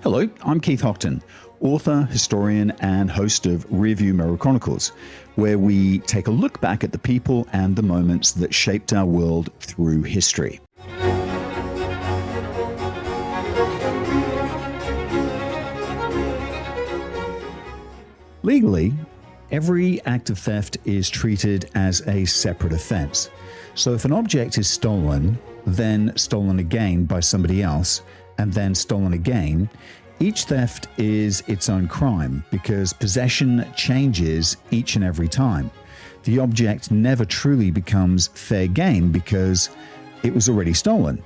Hello, I'm Keith Hockton, author, historian, and host of Rearview Mirror Chronicles, where we take a look back at the people and the moments that shaped our world through history. Legally, every act of theft is treated as a separate offense. So if an object is stolen, then stolen again by somebody else, and then stolen again, each theft is its own crime because possession changes each and every time. The object never truly becomes fair game because it was already stolen.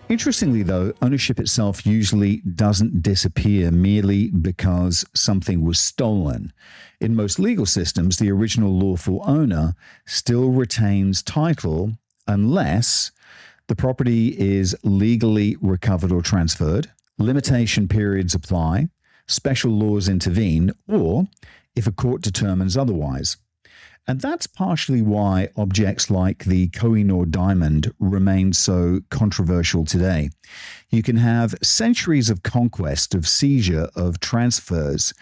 Interestingly, though, ownership itself usually doesn't disappear merely because something was stolen. In most legal systems, the original lawful owner still retains title unless the property is legally recovered or transferred, limitation periods apply, special laws intervene, or if a court determines otherwise. And that's partially why objects like the Koh-i-Noor diamond remain so controversial today. You can have centuries of conquest, of seizure, of transfers,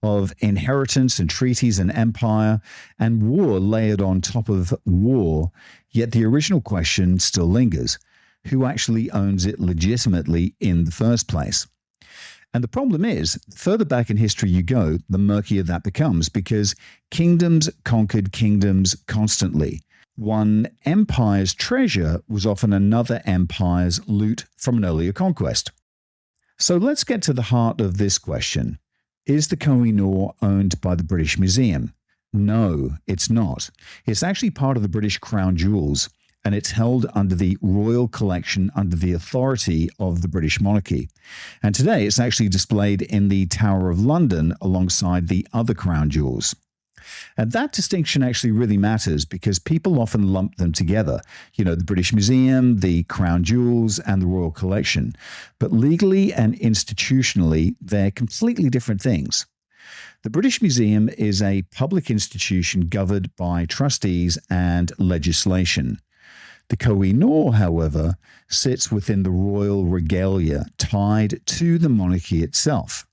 of inheritance and treaties and empire, and war layered on top of war, yet the original question still lingers. Who actually owns it legitimately in the first place? And the problem is, the further back in history you go, the murkier that becomes, because kingdoms conquered kingdoms constantly. One empire's treasure was often another empire's loot from an earlier conquest. So let's get to the heart of this question. Is the Koh-i-Noor owned by the British Museum? No, it's not. It's actually part of the British Crown Jewels, and it's held under the royal collection under the authority of the British monarchy. And today it's actually displayed in the Tower of London alongside the other crown jewels. And that distinction actually really matters because people often lump them together. You know, the British Museum, the crown jewels, and the royal collection. But legally and institutionally, they're completely different things. The British Museum is a public institution governed by trustees and legislation. The Koh-i-Noor, however, sits within the royal regalia tied to the monarchy itself,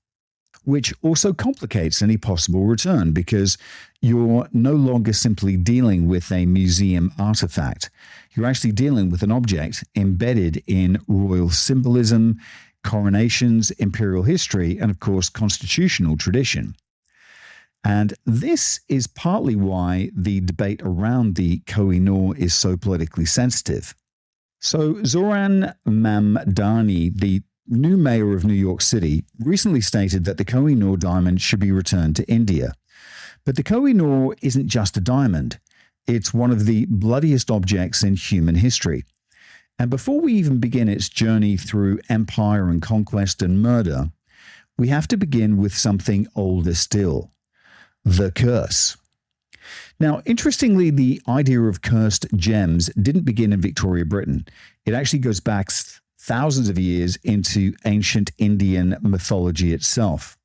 which also complicates any possible return because you're no longer simply dealing with a museum artifact. You're actually dealing with an object embedded in royal symbolism, coronations, imperial history, and of course, constitutional tradition. And this is partly why the debate around the Koh-i-Noor is so politically sensitive. So Zoran Mamdani, the new mayor of New York City, recently stated that the Koh-i-Noor diamond should be returned to India. But the Koh-i-Noor isn't just a diamond. It's one of the bloodiest objects in human history. And before we even begin its journey through empire and conquest and murder, we have to begin with something older still. The curse. Now, interestingly, the idea of cursed gems didn't begin in Victoria, Britain. It actually goes back thousands of years into ancient Indian mythology itself.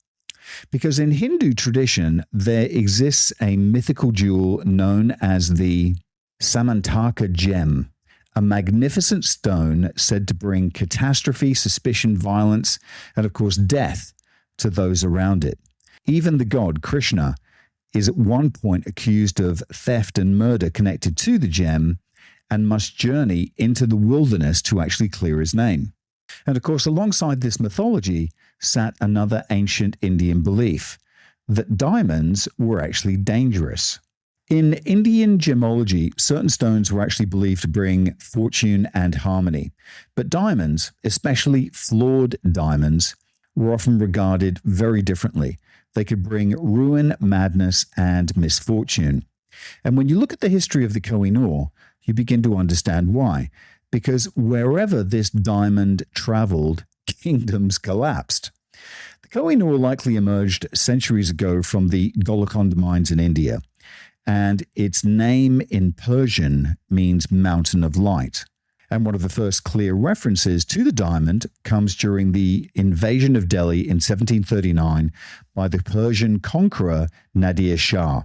Because in Hindu tradition, there exists a mythical jewel known as the Samantaka gem, a magnificent stone said to bring catastrophe, suspicion, violence, and of course death to those around it. Even the god Krishna is at one point accused of theft and murder connected to the gem and must journey into the wilderness to actually clear his name. And of course, alongside this mythology sat another ancient Indian belief that diamonds were actually dangerous. In Indian gemology, certain stones were actually believed to bring fortune and harmony, but diamonds, especially flawed diamonds, were often regarded very differently. They could bring ruin, madness, and misfortune. And when you look at the history of the Koh-i-Noor, you begin to understand why. Because wherever this diamond traveled, kingdoms collapsed. The Koh-i-Noor likely emerged centuries ago from the Golconda mines in India, and its name in Persian means mountain of light. And one of the first clear references to the diamond comes during the invasion of Delhi in 1739 by the Persian conqueror Nadir Shah.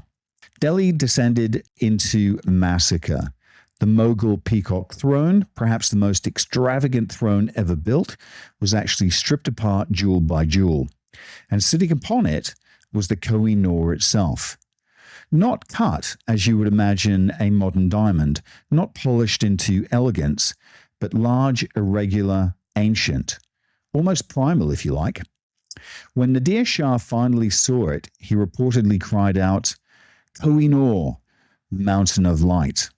Delhi descended into massacre. The Mughal peacock throne, perhaps the most extravagant throne ever built, was actually stripped apart jewel by jewel. And sitting upon it was the Koh-i-Noor itself. Not cut, as you would imagine a modern diamond, not polished into elegance, but large, irregular, ancient, almost primal, if you like. When Nadir Shah finally saw it, he reportedly cried out, "Koh-i-Noor, mountain of light."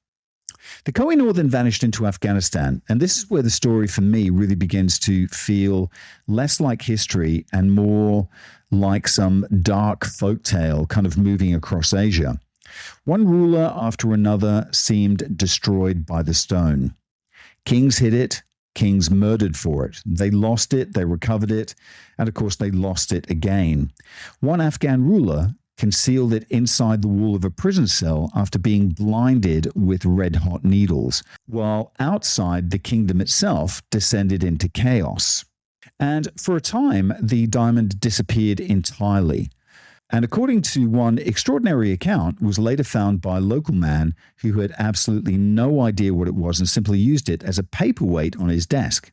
The Koh-i-Noor then vanished into Afghanistan, and this is where the story for me really begins to feel less like history and more like some dark folktale kind of moving across Asia. One ruler after another seemed destroyed by the stone. Kings hid it, kings murdered for it. They lost it, they recovered it, and of course they lost it again. One Afghan ruler concealed it inside the wall of a prison cell after being blinded with red-hot needles, while outside the kingdom itself descended into chaos. And for a time, the diamond disappeared entirely. And according to one extraordinary account, was later found by a local man who had absolutely no idea what it was and simply used it as a paperweight on his desk.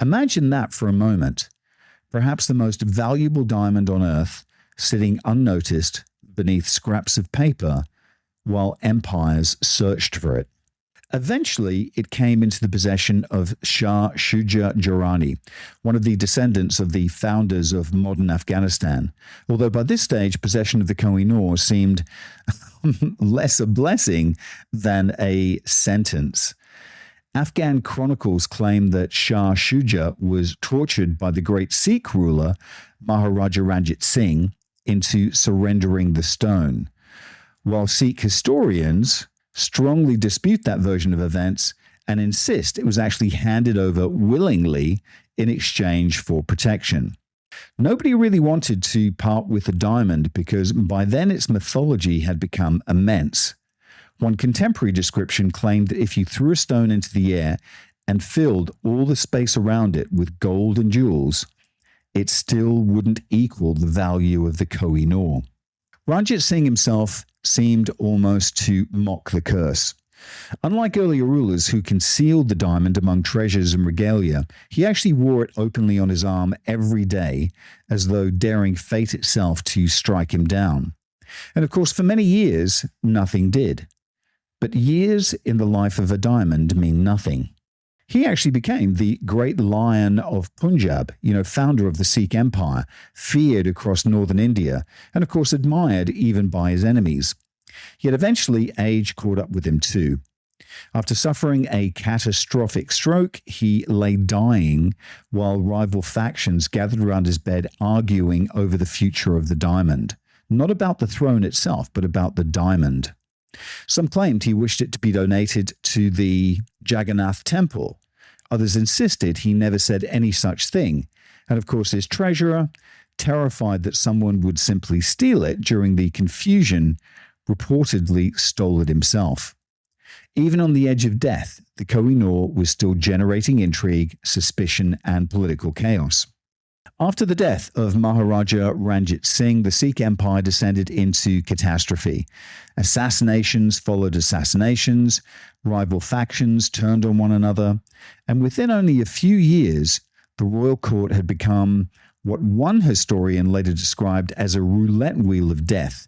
Imagine that for a moment. Perhaps the most valuable diamond on earth, sitting unnoticed beneath scraps of paper while empires searched for it. Eventually, it came into the possession of Shah Shuja Durrani, one of the descendants of the founders of modern Afghanistan, although by this stage, possession of the Koh-i-Noor seemed less a blessing than a sentence. Afghan chronicles claim that Shah Shuja was tortured by the great Sikh ruler Maharaja Ranjit Singh into surrendering the stone, while Sikh historians strongly dispute that version of events and insist it was actually handed over willingly in exchange for protection. Nobody really wanted to part with the diamond because by then its mythology had become immense. One contemporary description claimed that if you threw a stone into the air and filled all the space around it with gold and jewels, it still wouldn't equal the value of the Koh-i-Noor. Ranjit Singh himself seemed almost to mock the curse. Unlike earlier rulers who concealed the diamond among treasures and regalia, he actually wore it openly on his arm every day, as though daring fate itself to strike him down. And of course, for many years, nothing did. But years in the life of a diamond mean nothing. He actually became the great lion of Punjab, founder of the Sikh Empire, feared across northern India, and of course admired even by his enemies. Yet eventually age caught up with him too. After suffering a catastrophic stroke, he lay dying while rival factions gathered around his bed arguing over the future of the diamond. Not about the throne itself, but about the diamond. Some claimed he wished it to be donated to the Jagannath temple. Others insisted he never said any such thing. And of course, his treasurer, terrified that someone would simply steal it during the confusion, reportedly stole it himself. Even on the edge of death, the Koh-i-Noor was still generating intrigue, suspicion, and political chaos. After the death of Maharaja Ranjit Singh, the Sikh Empire descended into catastrophe. Assassinations followed assassinations, rival factions turned on one another, and within only a few years, the royal court had become what one historian later described as a roulette wheel of death.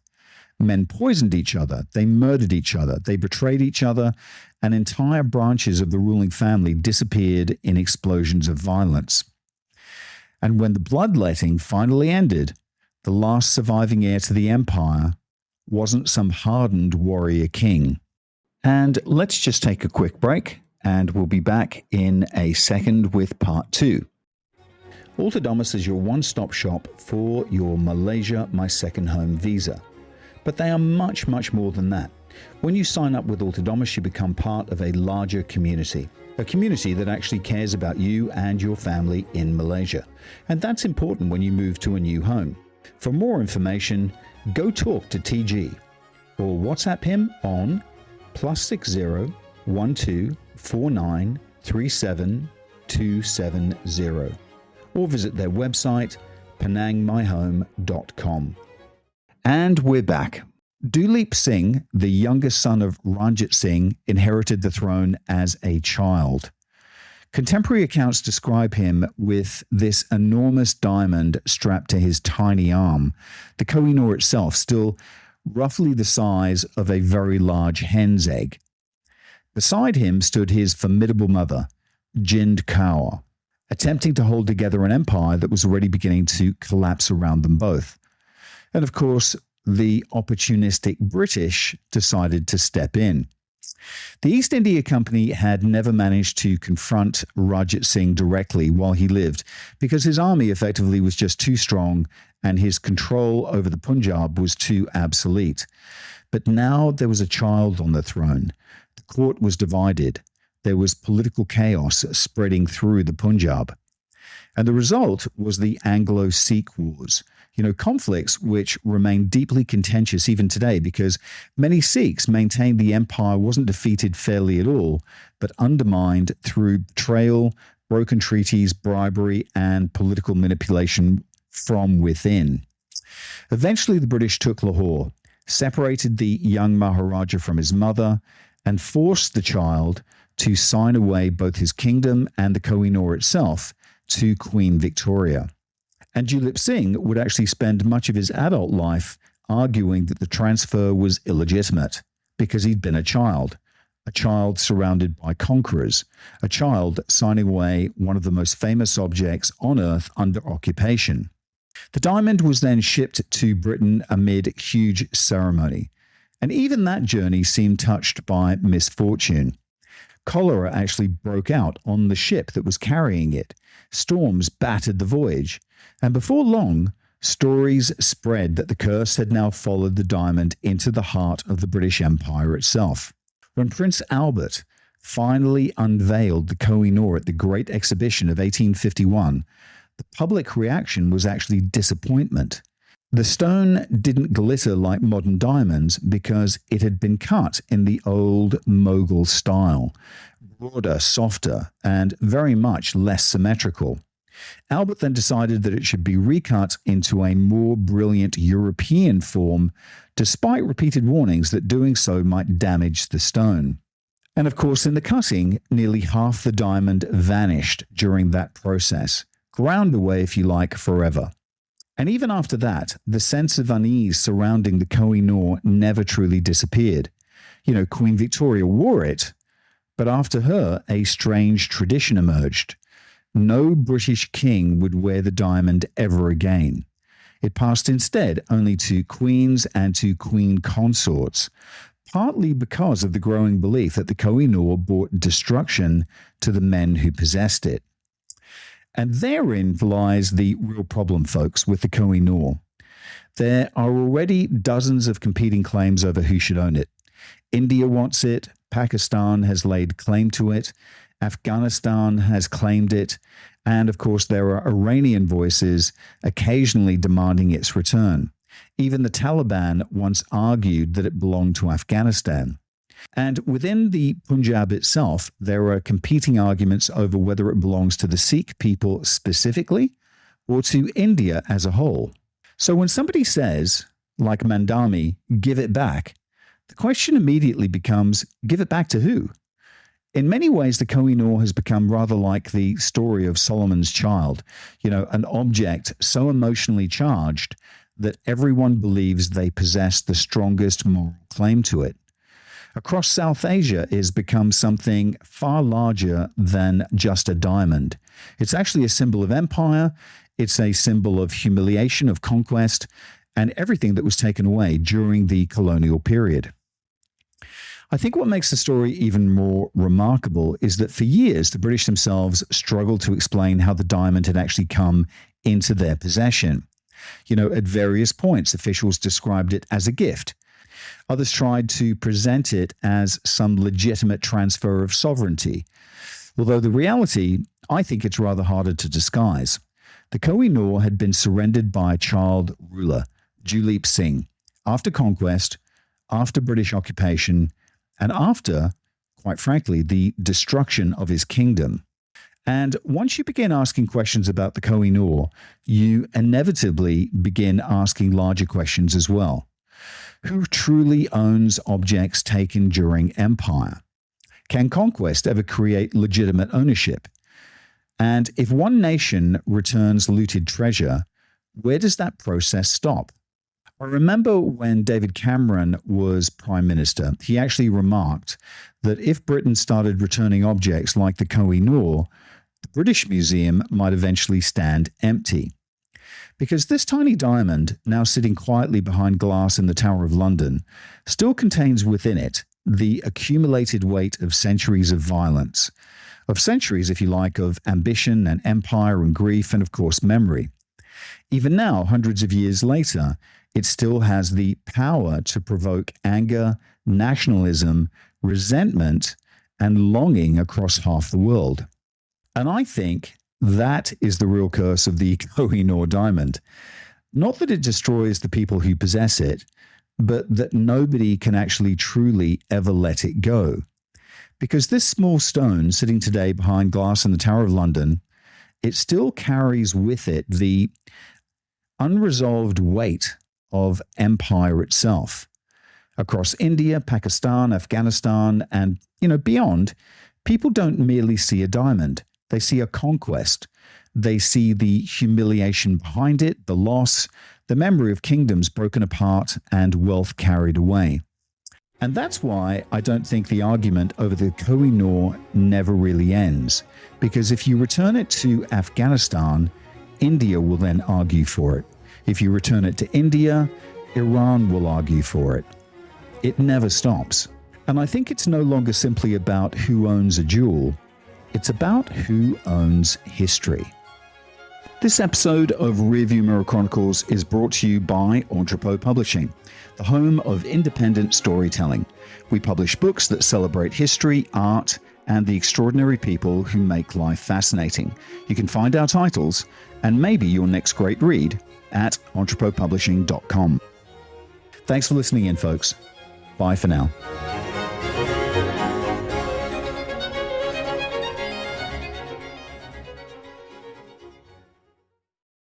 Men poisoned each other, they murdered each other, they betrayed each other, and entire branches of the ruling family disappeared in explosions of violence. And when the bloodletting finally ended, the last surviving heir to the empire wasn't some hardened warrior king. And let's just take a quick break, and we'll be back in a second with part 2. Autonomous is your one-stop shop for your Malaysia My Second Home visa. But they are much, much more than that. When you sign up with Autonomous, you become part of a larger community. A community that actually cares about you and your family in Malaysia. And that's important when you move to a new home. For more information, go talk to TG or WhatsApp him on +60 12 49 37 270 or visit their website penangmyhome.com. And we're back. Duleep Singh, the youngest son of Ranjit Singh, inherited the throne as a child. Contemporary accounts describe him with this enormous diamond strapped to his tiny arm, the Koh-i-Noor itself still roughly the size of a very large hen's egg. Beside him stood his formidable mother, Jind Kaur, attempting to hold together an empire that was already beginning to collapse around them both. And of course, the opportunistic British decided to step in. The East India Company had never managed to confront Ranjit Singh directly while he lived because his army effectively was just too strong and his control over the Punjab was too obsolete. But now there was a child on the throne. The court was divided. There was political chaos spreading through the Punjab. And the result was the Anglo-Sikh Wars, conflicts which remain deeply contentious even today because many Sikhs maintained the empire wasn't defeated fairly at all, but undermined through betrayal, broken treaties, bribery, and political manipulation from within. Eventually, the British took Lahore, separated the young Maharaja from his mother, and forced the child to sign away both his kingdom and the Koh-i-Noor itself to Queen Victoria. And Duleep Singh would actually spend much of his adult life arguing that the transfer was illegitimate because he'd been a child surrounded by conquerors, a child signing away one of the most famous objects on earth under occupation. The diamond was then shipped to Britain amid huge ceremony, and even that journey seemed touched by misfortune. Cholera actually broke out on the ship that was carrying it. Storms battered the voyage, and before long, stories spread that the curse had now followed the diamond into the heart of the British Empire itself. When Prince Albert finally unveiled the Koh-i-Noor at the Great Exhibition of 1851, the public reaction was actually disappointment. The stone didn't glitter like modern diamonds because it had been cut in the old Mughal style, broader, softer, and very much less symmetrical. Albert then decided that it should be recut into a more brilliant European form, despite repeated warnings that doing so might damage the stone. And of course, in the cutting, nearly half the diamond vanished during that process, ground away, if you like, forever. And even after that, the sense of unease surrounding the Koh-i-Noor never truly disappeared. Queen Victoria wore it, but after her, a strange tradition emerged. No British king would wear the diamond ever again. It passed instead only to queens and to queen consorts, partly because of the growing belief that the Koh-i-Noor brought destruction to the men who possessed it. And therein lies the real problem, folks, with the Koh-i-Noor. There are already dozens of competing claims over who should own it. India wants it, Pakistan has laid claim to it, Afghanistan has claimed it, and of course there are Iranian voices occasionally demanding its return. Even the Taliban once argued that it belonged to Afghanistan. And within the Punjab itself, there are competing arguments over whether it belongs to the Sikh people specifically or to India as a whole. So when somebody says, like Mandami, give it back, the question immediately becomes, give it back to who? In many ways, the Koh-i-Noor has become rather like the story of Solomon's child, an object so emotionally charged that everyone believes they possess the strongest moral claim to it. Across South Asia, it has become something far larger than just a diamond. It's actually a symbol of empire, it's a symbol of humiliation, of conquest, and everything that was taken away during the colonial period. I think what makes the story even more remarkable is that for years, the British themselves struggled to explain how the diamond had actually come into their possession. At various points, officials described it as a gift. Others tried to present it as some legitimate transfer of sovereignty. Although the reality, I think it's rather harder to disguise. The Koh-i-Noor had been surrendered by a child ruler, Duleep Singh, after conquest, after British occupation, and after, quite frankly, the destruction of his kingdom. And once you begin asking questions about the Koh-i-Noor, you inevitably begin asking larger questions as well. Who truly owns objects taken during empire? Can conquest ever create legitimate ownership? And if one nation returns looted treasure, where does that process stop? I remember when David Cameron was Prime Minister, he actually remarked that if Britain started returning objects like the Koh-i-Noor, the British Museum might eventually stand empty. Because this tiny diamond, now sitting quietly behind glass in the Tower of London, still contains within it the accumulated weight of centuries of violence, of centuries, if you like, of ambition and empire and grief and, of course, memory. Even now, hundreds of years later, it still has the power to provoke anger, nationalism, resentment, and longing across half the world. And I think that is the real curse of the Koh-i-Noor diamond. Not that it destroys the people who possess it, but that nobody can actually truly ever let it go. Because this small stone sitting today behind glass in the Tower of London, it still carries with it the unresolved weight of empire itself. Across India, Pakistan, Afghanistan, and beyond, people don't merely see a diamond. They see a conquest. They see the humiliation behind it, the loss, the memory of kingdoms broken apart and wealth carried away. And that's why I don't think the argument over the Koh-i-Noor never really ends. Because if you return it to Afghanistan, India will then argue for it. If you return it to India, Iran will argue for it. It never stops. And I think it's no longer simply about who owns a jewel. It's about who owns history. This episode of Rearview Mirror Chronicles is brought to you by Entrepot Publishing, the home of independent storytelling. We publish books that celebrate history, art, and the extraordinary people who make life fascinating. You can find our titles and maybe your next great read at entrepotpublishing.com. Thanks for listening in, folks. Bye for now.